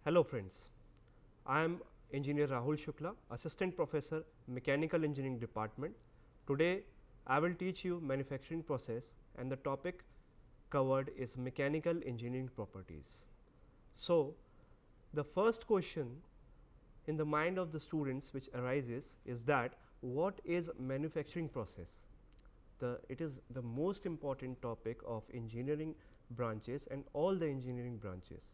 Hello friends, I am Engineer Rahul Shukla, Assistant Professor, Mechanical Engineering Department. Today I will teach you manufacturing process and the topic covered is mechanical engineering properties. So, the first question in the mind of the students which arises is that what is manufacturing process? It is the most important topic of engineering branches and all the engineering branches.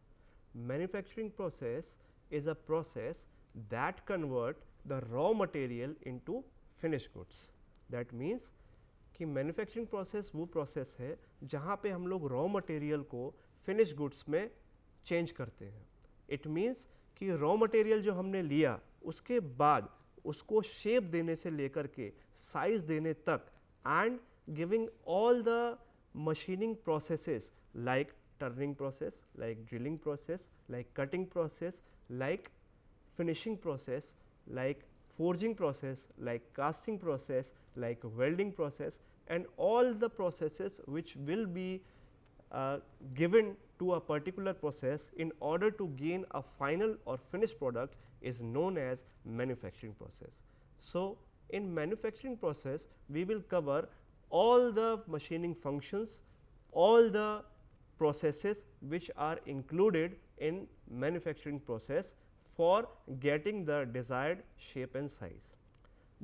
Manufacturing process is a process that convert the raw material into finished goods. That means कि manufacturing process वो process है जहाँ पे हम लोग raw material को finish goods में change करते हैं. इट मीन्स कि रॉ मटेरियल जो हमने लिया उसके बाद उसको शेप देने से लेकर के साइज देने तक and giving all the machining processes like turning process, like drilling process, like cutting process, like finishing process, like forging process, like casting process, like welding process, and all the processes which will be given to a particular process in order to gain a final or finished product is known as manufacturing process. So, in manufacturing process we will cover all the machining functions, all the processes which are included in manufacturing process for getting the desired shape and size.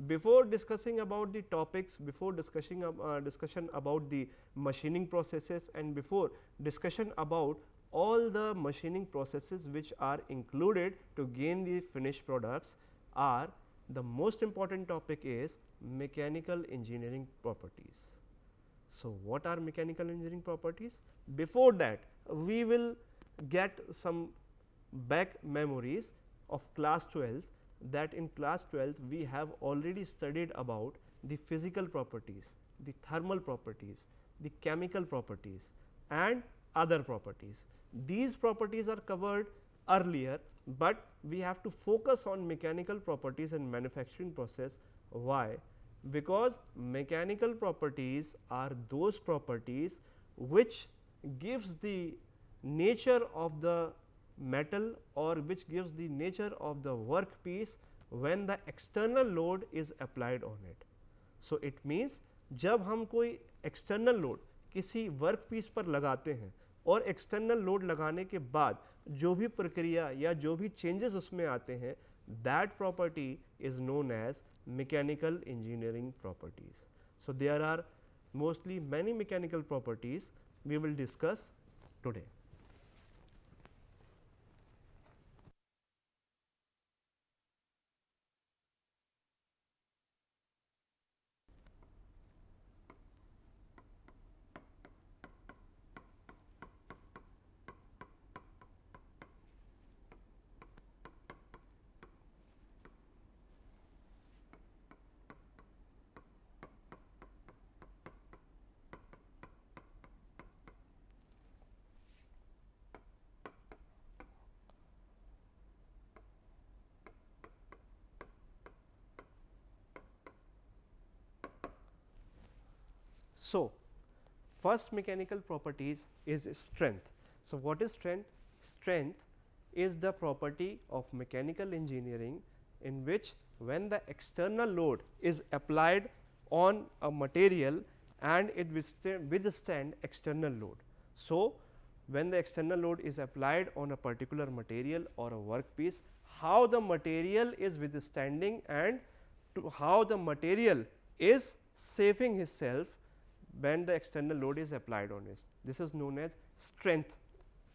Before discussing about the topics, before discussion about the machining processes and before discussion about all the machining processes which are included to gain the finished products are the most important topic is mechanical engineering properties. So, what are mechanical engineering properties? Before that we will get some back memories of class 12th, that in class 12th we have already studied about the physical properties, the thermal properties, the chemical properties and other properties. These properties are covered earlier, but we have to focus on mechanical properties and manufacturing process. Why? Because mechanical properties are those properties which gives the nature of the metal or which gives the nature of the workpiece when the external load is applied on it. So, it means जब हम कोई external load किसी workpiece पर लगाते हैं और external load लगाने के बाद जो भी प्रक्रिया या जो भी चेंजेस उसमें आते हैं, that property is known as mechanical engineering properties. So there are mostly many mechanical properties we will discuss today. So, first mechanical properties is strength. So, what is strength? Strength is the property of mechanical engineering in which when the external load is applied on a material and it withstand external load. So, when the external load is applied on a particular material or a workpiece, how the material is withstanding and to how the material is saving itself when the external load is applied on it. This is known as strength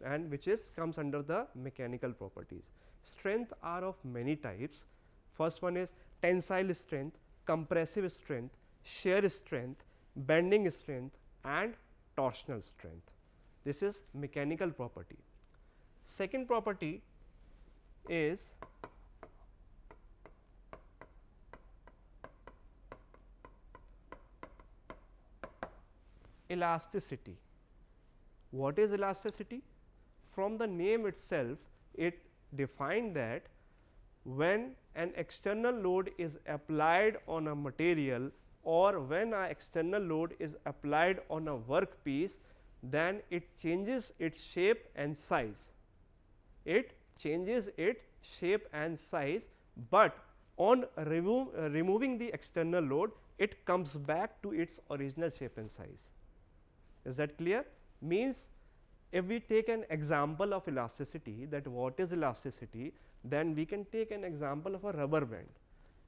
and which is comes under the mechanical properties. Strength are of many types. First one is tensile strength, compressive strength, shear strength, bending strength and torsional strength. This is mechanical property. Second property is elasticity. What is elasticity? From the name itself, it defined that when an external load is applied on a material or when an external load is applied on a workpiece, then it changes its shape and size. It changes its shape and size, but on removing the external load, it comes back to its original shape and size. Is that clear? Means if we take an example of elasticity, that what is elasticity, then we can take an example of a rubber band.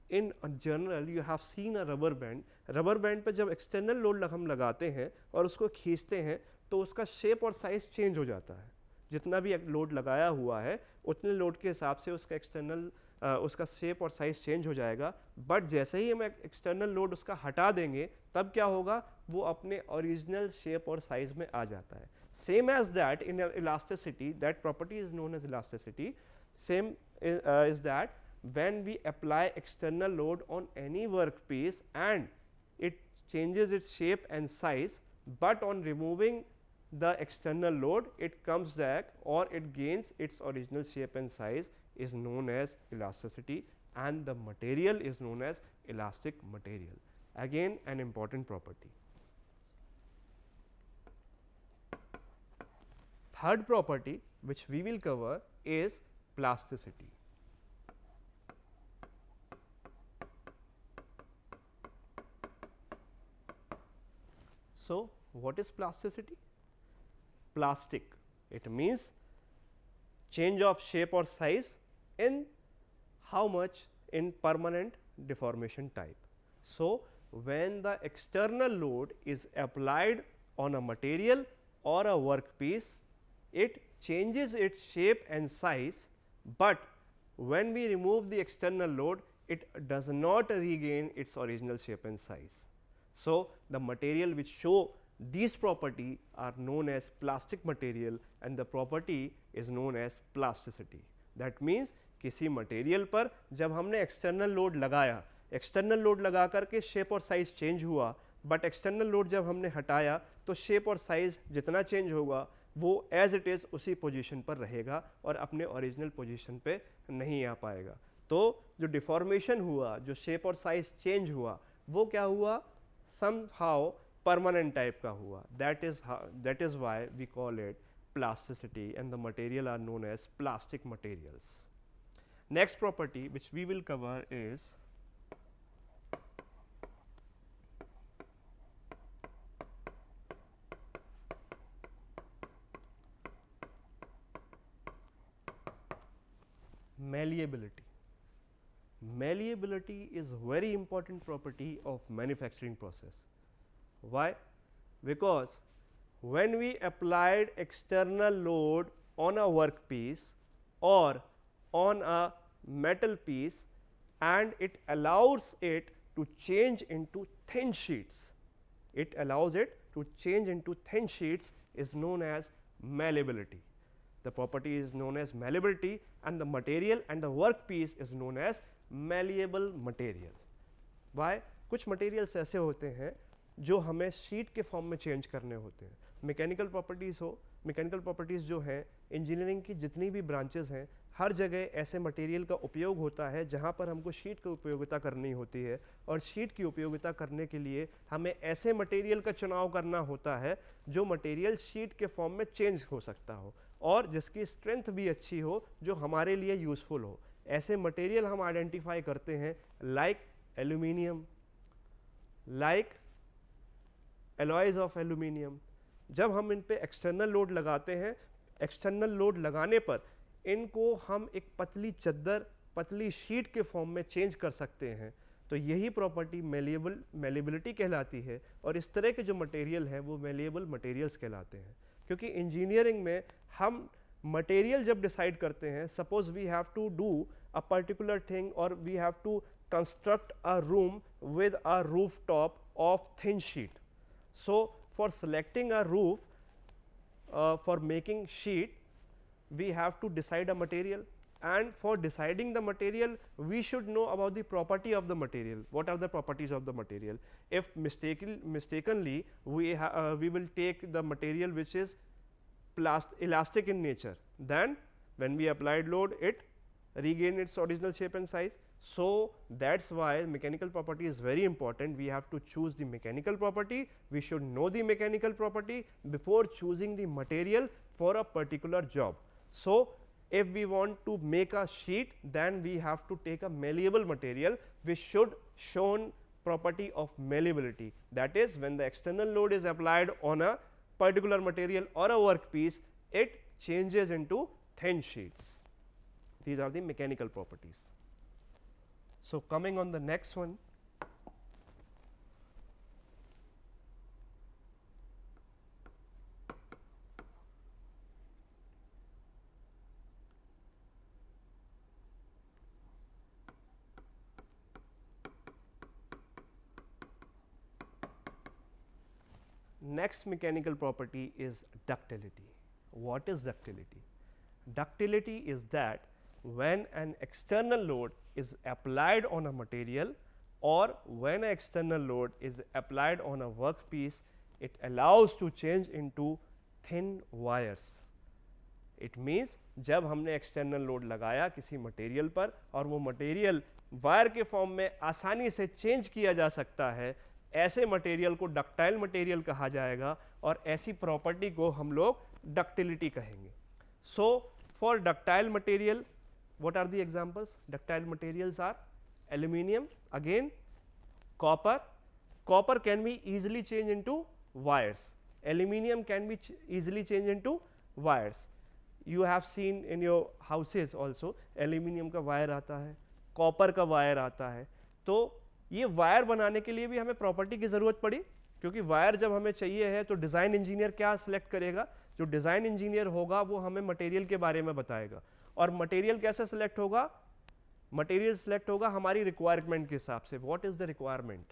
In general you have seen a rubber band. Rubber band पे जब external load हम लगाते हैं और उसको खींचते हैं तो उसका शेप और साइज चेंज हो जाता है. जितना भी लोड लगाया हुआ है उतने लोड के हिसाब से उसका एक्सटर्नल उसका शेप और साइज चेंज हो जाएगा. बट जैसे ही हम एक्सटर्नल लोड उसका हटा देंगे तब क्या होगा, वो अपने ओरिजिनल शेप और साइज में आ जाता है. Same as that in elasticity, that property is known as elasticity. Same is that when we apply external load on any workpiece and it changes its shape and size, but on removing the external load it comes back or it gains its original shape and size, is known as elasticity, and the material is known as elastic material. Again an important property. Third property which we will cover is plasticity. So, what is plasticity? Plastic, it means change of shape or size in how much, in permanent deformation type. So, when the external load is applied on a material or a workpiece, it changes its shape and size, but when we remove the external load it does not regain its original shape and size. So, the material which show these property are known as plastic material and the property is known as plasticity. That means किसी material पर जब हमने external load लगाया, external load लगा करके shape और size change हुआ, but external load जब हमने हटाया तो शेप और साइज जितना चेंज होगा वो एज इट इज़ उसी पोजीशन पर रहेगा और अपने ओरिजिनल पोजीशन पे नहीं आ पाएगा. तो जो डिफॉर्मेशन हुआ, जो शेप और साइज चेंज हुआ, वो क्या हुआ, somehow permanent type का हुआ. That is why we call it plasticity and the material are known as plastic materials. Next property which we will cover is malleability. Malleability is very important property of manufacturing process. Why? Because when we applied external load on a workpiece or on a metal piece and it allows it to change into thin sheets, it allows it to change into thin sheets is known as malleability. The property is known as malleability and the material and the workpiece is known as malleable material. Why? कुछ materials ऐसे होते हैं जो हमें sheet के form में change करने होते हैं. मैकेनिकल प्रॉपर्टीज़ हो, मैकेनिकल प्रॉपर्टीज़ जो हैं, इंजीनियरिंग की जितनी भी ब्रांचेस हैं, हर जगह ऐसे मटेरियल का उपयोग होता है जहाँ पर हमको शीट की उपयोगिता करनी होती है और शीट की उपयोगिता करने के लिए हमें ऐसे मटेरियल का चुनाव करना होता है जो मटेरियल शीट के फॉर्म में चेंज हो सकता हो और जिसकी स्ट्रेंथ भी अच्छी हो, जो हमारे लिए यूज़फुल हो. ऐसे मटेरियल हम आइडेंटिफाई करते हैं like aluminium, like alloys of aluminium. जब हम इन पे एक्सटर्नल लोड लगाते हैं, एक्सटर्नल लोड लगाने पर इनको हम एक पतली चद्दर, पतली शीट के फॉर्म में चेंज कर सकते हैं. तो यही प्रॉपर्टी मेलेबिलिटी कहलाती है और इस तरह के जो मटेरियल हैं वो मेलेबल मटेरियल्स कहलाते हैं. क्योंकि इंजीनियरिंग में हम मटेरियल जब डिसाइड करते हैं, suppose we have to do a particular thing और we have to construct a room with a roof top of thin sheet. So, for selecting a roof for making sheet, we have to decide a material, and for deciding the material we should know about the property of the material. What are the properties of the material? If mistakenly we will take the material which is elastic in nature, then when we applied load it regain its original shape and size. So, that is why mechanical property is very important. We have to choose the mechanical property, we should know the mechanical property before choosing the material for a particular job. So, if we want to make a sheet, then we have to take a malleable material which should shown property of malleability. That is, when the external load is applied on a particular material or a workpiece, it changes into thin sheets. These are the mechanical properties. So, coming on the next one, next mechanical property is ductility. What is ductility? Ductility is that when an external load is applied on a material or when an external load is applied on a workpiece, it allows to change into thin wires. It means जब हमने external load लगाया किसी material पर और वो material wire के form में आसानी से चेंज किया जा सकता है, ऐसे मटेरियल को डक्टाइल मटेरियल कहा जाएगा और ऐसी प्रॉपर्टी को हम लोग डक्टिलिटी कहेंगे. So for ductile material, what are the examples? Ductile materials are aluminium, again copper. Copper can be easily changed into wires. Aluminium can be easily changed into wires. You have seen in your houses also aluminium का wire आता है, copper का wire आता है. तो ये wire बनाने के लिए भी हमें प्रॉपर्टी की ज़रूरत पड़ी, क्योंकि वायर जब हमें चाहिए है तो डिज़ाइन इंजीनियर क्या सिलेक्ट करेगा? जो डिज़ाइन इंजीनियर होगा वो हमें मटेरियल के बारे में बताएगा. और मटेरियल कैसे सिलेक्ट होगा? मटेरियल सिलेक्ट होगा हमारी रिक्वायरमेंट के हिसाब से. What is the requirement?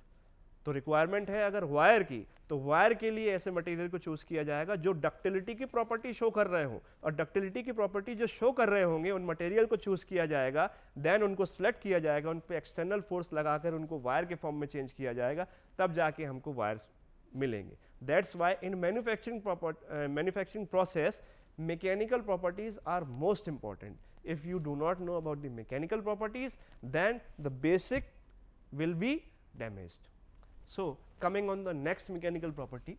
तो रिक्वायरमेंट है अगर वायर की, तो वायर के लिए ऐसे मटेरियल को चूज किया जाएगा जो डक्टिलिटी की प्रॉपर्टी शो कर रहे हो, और डक्टिलिटी की प्रॉपर्टी जो शो कर रहे होंगे उन मटेरियल को चूज किया जाएगा. देन उनको सेलेक्ट किया जाएगा, उन पे एक्सटर्नल फोर्स लगाकर उनको वायर के फॉर्म में चेंज किया जाएगा, तब जाके हमको वायर्स मिलेंगे. That's why in manufacturing process mechanical properties are most important. If you do not know about the mechanical properties, then the basic will be damaged. So, coming on the next mechanical property,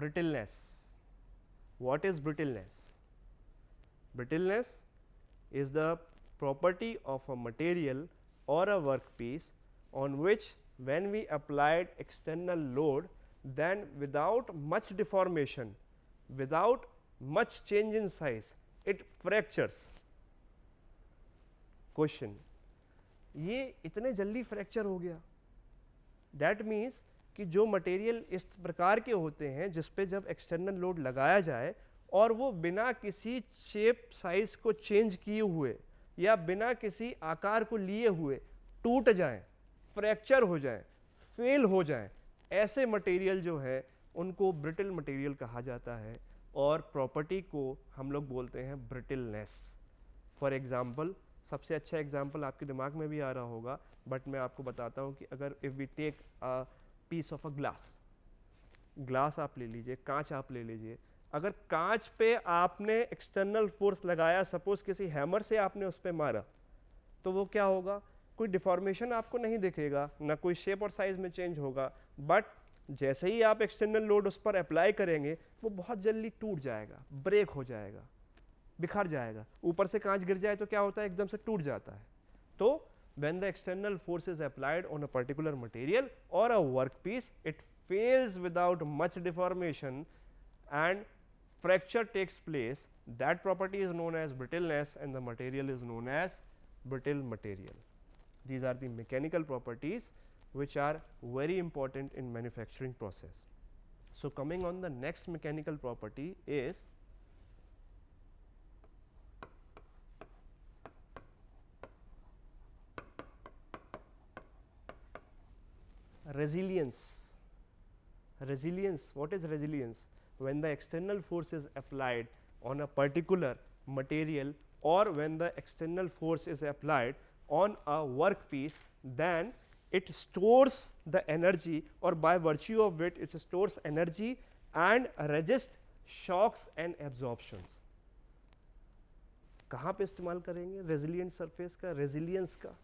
brittleness. What is brittleness? Brittleness is the property of a material or a workpiece on which when we applied external load, then without much deformation, without much change in size, it fractures. Question: ये इतने जल्दी fracture हो गया? That means कि जो material इस प्रकार के होते हैं जिस पे जब एक्सटर्नल लोड लगाया जाए और वो बिना किसी शेप साइज को चेंज किए हुए या बिना किसी आकार को लिए हुए टूट जाएं, फ्रैक्चर हो जाएं, फेल हो जाएं, ऐसे मटेरियल जो है उनको ब्रिटल मटेरियल कहा जाता है और प्रॉपर्टी को हम लोग बोलते हैं ब्रिटलनेस. फॉर एग्जांपल, सबसे अच्छा एग्जांपल आपके दिमाग में भी आ रहा होगा, बट मैं आपको बताता हूँ कि अगर if we take a piece of a glass आप ले लीजिए, कांच आप ले लीजिए. अगर कांच पे आपने एक्सटर्नल फोर्स लगाया, सपोज किसी हैमर से आपने उस पर मारा, तो वो क्या होगा? कोई डिफॉर्मेशन आपको नहीं दिखेगा, ना कोई शेप और साइज में चेंज होगा, बट जैसे ही आप एक्सटर्नल लोड उस पर अप्लाई करेंगे वो बहुत जल्दी टूट जाएगा, ब्रेक हो जाएगा, बिखर जाएगा. ऊपर से कांच गिर जाए तो क्या होता है? एकदम से टूट जाता है. तो when the external force is applied on a particular material or a workpiece, it fails without much deformation and fracture takes place. That property is known as brittleness and the material is known as brittle material. These are the mechanical properties which are very important in manufacturing process. So, coming on the next mechanical property is resilience. Resilience, what is resilience? When the external force is applied on a particular material or when the external force is applied on a workpiece, then it stores the energy, or by virtue of it it stores energy and resists shocks and absorptions. कहाँ पे इस्तेमाल करेंगे? Resilient surface का, resilience का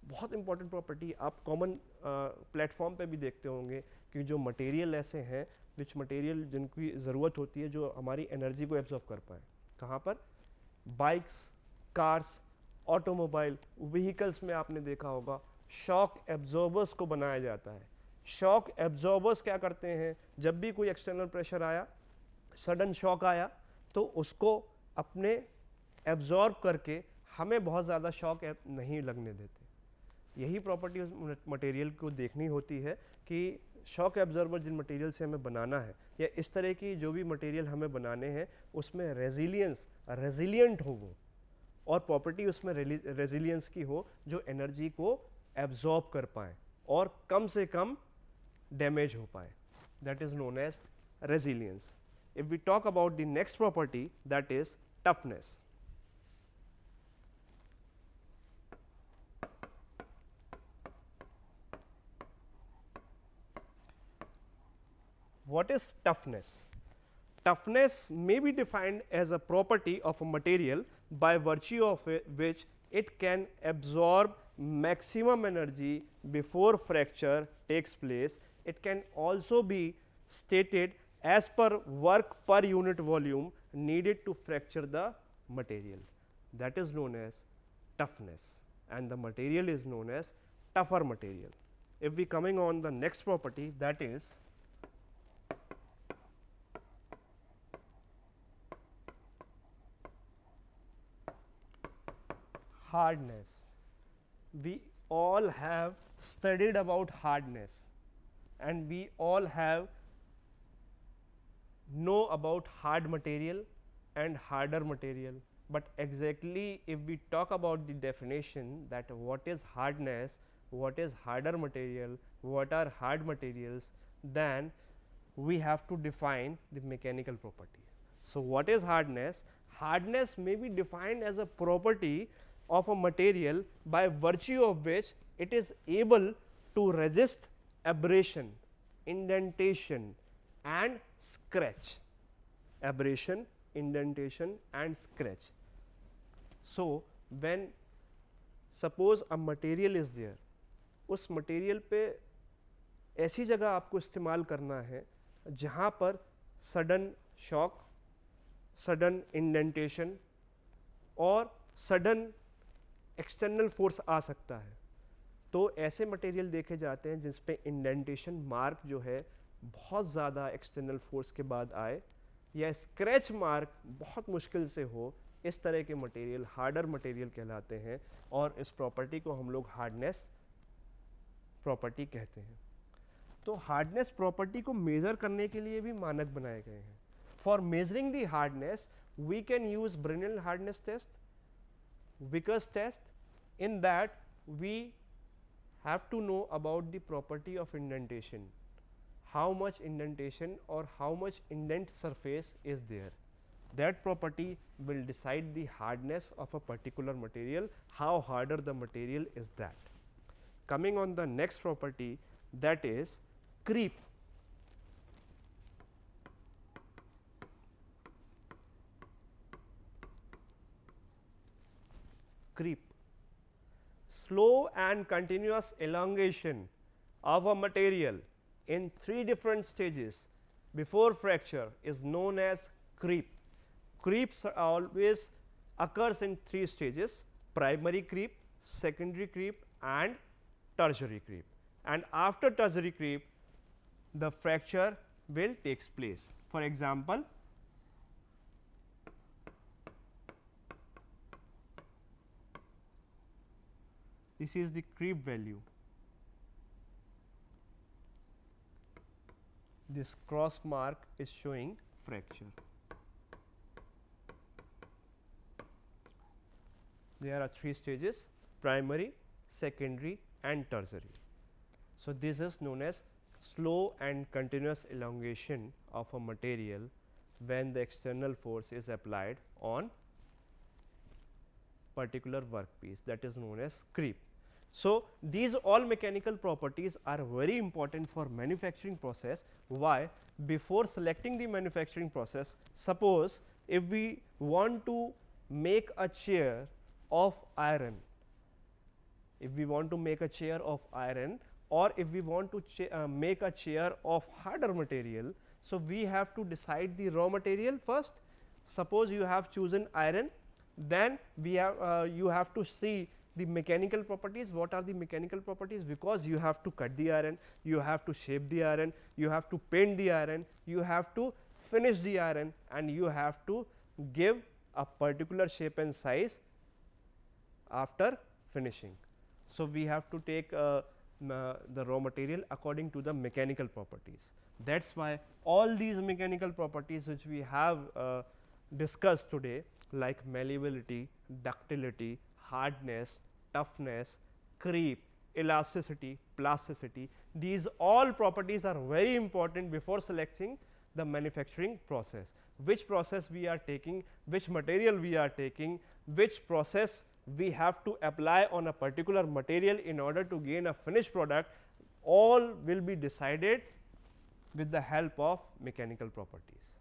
बहुत important property आप common platform पे भी देखते होंगे कि जो मटेरियल ऐसे हैं विच मटेरियल जिनकी ज़रूरत होती है जो हमारी एनर्जी को एब्जॉर्ब कर पाए। कहाँ पर? बाइक्स, कार्स, ऑटोमोबाइल, व्हीकल्स में आपने देखा होगा शॉक एब्जॉर्बर्स को बनाया जाता है। शॉक एब्जॉर्बर्स क्या करते हैं? जब भी कोई एक्सटर्नल प्रेशर आया, सडन शॉक आया, तो उसको अपने एब्जॉर्ब करके हमें बहुत ज़्यादा शॉक नहीं लगने देते। यही प्रॉपर्टी उस मटेरियल को देखनी होती है कि शॉक एब्जॉर्बर जिन मटेरियल से हमें बनाना है या इस तरह की जो भी मटेरियल हमें बनाने हैं उसमें रेजिलियंट हो वो, और प्रॉपर्टी उसमें रेजिलियंस की हो जो एनर्जी को एब्जॉर्ब कर पाए और कम से कम डैमेज हो पाए। That is known as resilience. If we talk about the next property that is toughness. What is toughness? Toughness may be defined as a property of a material by virtue of which it can absorb maximum energy before fracture takes place. It can also be stated as per work per unit volume needed to fracture the material. That is known as toughness, and the material is known as tougher material. If we coming on the next property, that is hardness. We all have studied about hardness and we all have know about hard material and harder material, but exactly if we talk about the definition that what is hardness, what is harder material, what are hard materials, then we have to define the mechanical properties. So, what is hardness? Hardness may be defined as a property of a material by virtue of which it is able to resist abrasion, indentation and scratch. Abrasion, indentation and scratch. So, when suppose a material is there, उस material पे ऐसी जगह आपको इस्तेमाल करना है जहाँ पर सडन शॉक, सडन इंडेंटेशन और सडन एक्सटर्नल फोर्स आ सकता है। तो ऐसे मटेरियल देखे जाते हैं जिस पे इंडेंटेशन मार्क जो है बहुत ज़्यादा एक्सटर्नल फोर्स के बाद आए या स्क्रैच मार्क बहुत मुश्किल से हो। इस तरह के मटेरियल हार्डर मटेरियल कहलाते हैं और इस प्रॉपर्टी को हम लोग हार्डनेस प्रॉपर्टी कहते हैं। तो हार्डनेस प्रॉपर्टी को मेज़र करने के लिए भी मानक बनाए गए हैं। For measuring the hardness we can use Brinell hardness test, Vickers test. In that we have to know about the property of indentation, how much indentation or how much indent surface is there. That property will decide the hardness of a particular material, how harder the material is that. Coming on the next property, that is creep. Creep, slow and continuous elongation of a material in 3 different stages before fracture is known as creep. Creeps always occurs in 3 stages: primary creep, secondary creep and tertiary creep. And after tertiary creep the fracture will takes place. For example, this is the creep value. This cross mark is showing fracture. There are 3 stages: primary, secondary and tertiary. So, this is known as slow and continuous elongation of a material when the external force is applied on particular workpiece, that is known as creep. So, these all mechanical properties are very important for manufacturing process. Why? Before selecting the manufacturing process, suppose if we want to make a chair of iron, if we want to make a chair of iron, or if we want to make a chair of harder material, so we have to decide the raw material first. Suppose you have chosen iron, then we have you have to see the mechanical properties. What are the mechanical properties? Because you have to cut the iron, you have to shape the iron, you have to paint the iron, you have to finish the iron, and you have to give a particular shape and size after finishing. So, we have to take the raw material according to the mechanical properties. That is why all these mechanical properties which we have discussed today, like malleability, ductility, hardness, toughness, creep, elasticity, plasticity, these all properties are very important before selecting the manufacturing process. Which process we are taking, which material we are taking, which process we have to apply on a particular material in order to gain a finished product, all will be decided with the help of mechanical properties.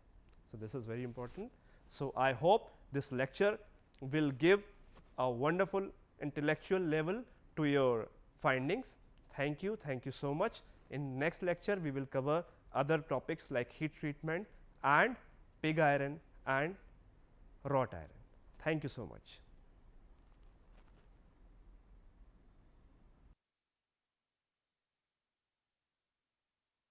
So, this is very important. So, I hope this lecture will give a wonderful intellectual level to your findings. Thank you so much. In next lecture, we will cover other topics like heat treatment and pig iron and wrought iron. Thank you so much.